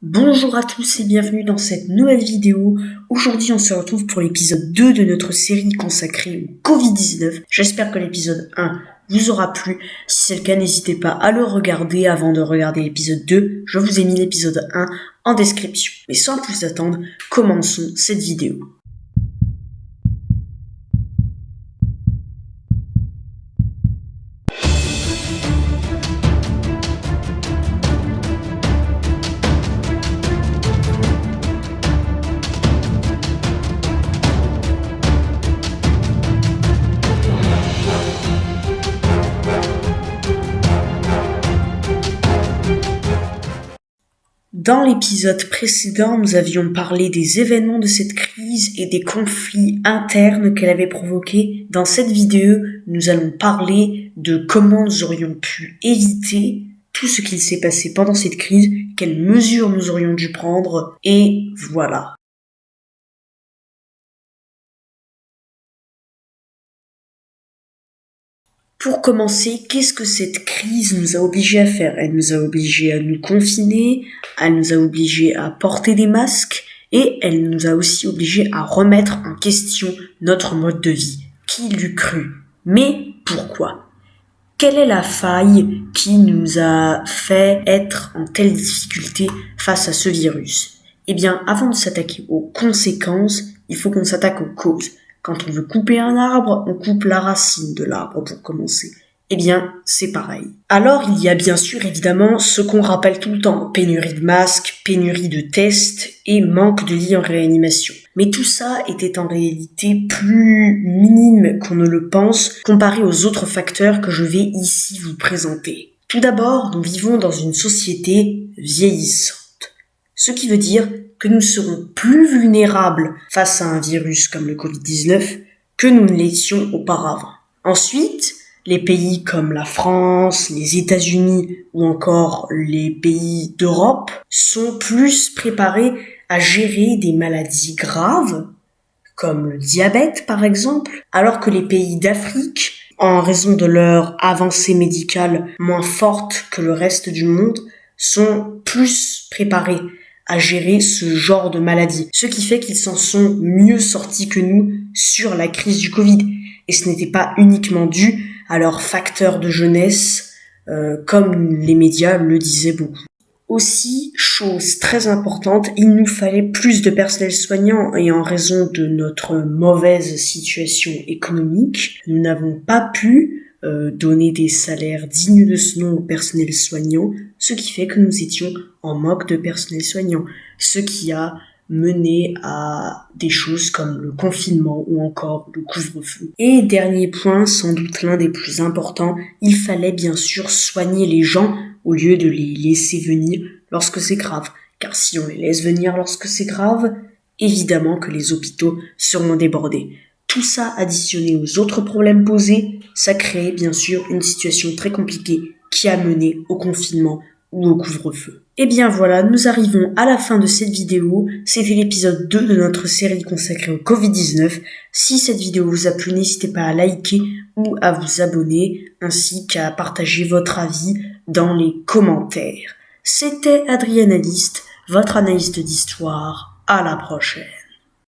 Bonjour à tous et bienvenue dans cette nouvelle vidéo. Aujourd'hui on se retrouve pour l'épisode 2 de notre série consacrée au Covid-19. J'espère que l'épisode 1 vous aura plu. Si c'est le cas, n'hésitez pas à le regarder avant de regarder l'épisode 2. Je vous ai mis l'épisode 1 en description. Mais sans plus attendre, commençons cette vidéo. Dans l'épisode précédent, nous avions parlé des événements de cette crise et des conflits internes qu'elle avait provoqués. Dans cette vidéo, nous allons parler de comment nous aurions pu éviter tout ce qu'il s'est passé pendant cette crise, quelles mesures nous aurions dû prendre, et voilà. Pour commencer, qu'est-ce que cette crise nous a obligés à faire ? Elle nous a obligés à nous confiner, elle nous a obligés à porter des masques, et elle nous a aussi obligés à remettre en question notre mode de vie. Qui l'eût cru ? Mais pourquoi ? Quelle est la faille qui nous a fait être en telle difficulté face à ce virus ? Eh bien, avant de s'attaquer aux conséquences, il faut qu'on s'attaque aux causes. Quand on veut couper un arbre, on coupe la racine de l'arbre pour commencer. Eh bien, c'est pareil. Alors, il y a bien sûr évidemment ce qu'on rappelle tout le temps, pénurie de masques, pénurie de tests et manque de lits en réanimation. Mais tout ça était en réalité plus minime qu'on ne le pense comparé aux autres facteurs que je vais ici vous présenter. Tout d'abord, nous vivons dans une société vieillissante. Ce qui veut dire que nous serons plus vulnérables face à un virus comme le Covid-19 que nous ne l'étions auparavant. Ensuite, les pays comme la France, les États-Unis ou encore les pays d'Europe sont plus préparés à gérer des maladies graves, comme le diabète par exemple, alors que les pays d'Afrique, en raison de leur avancée médicale moins forte que le reste du monde, sont plus préparés à gérer ce genre de maladie. Ce qui fait qu'ils s'en sont mieux sortis que nous sur la crise du Covid. Et ce n'était pas uniquement dû à leur facteur de jeunesse, comme les médias le disaient beaucoup. Aussi, chose très importante, il nous fallait plus de personnel soignant et en raison de notre mauvaise situation économique, nous n'avons pas pu donner des salaires dignes de ce nom au personnel soignant, ce qui fait que nous étions en manque de personnel soignant, ce qui a mené à des choses comme le confinement ou encore le couvre-feu. Et dernier point, sans doute l'un des plus importants, il fallait bien sûr soigner les gens au lieu de les laisser venir lorsque c'est grave. Car si on les laisse venir lorsque c'est grave, évidemment que les hôpitaux seront débordés. Tout ça additionné aux autres problèmes posés, ça crée bien sûr une situation très compliquée qui a mené au confinement ou au couvre-feu. Et bien voilà, nous arrivons à la fin de cette vidéo. C'était l'épisode 2 de notre série consacrée au Covid-19. Si cette vidéo vous a plu, n'hésitez pas à liker ou à vous abonner, ainsi qu'à partager votre avis dans les commentaires. C'était Adrienne Aliste, votre analyste d'histoire. À la prochaine.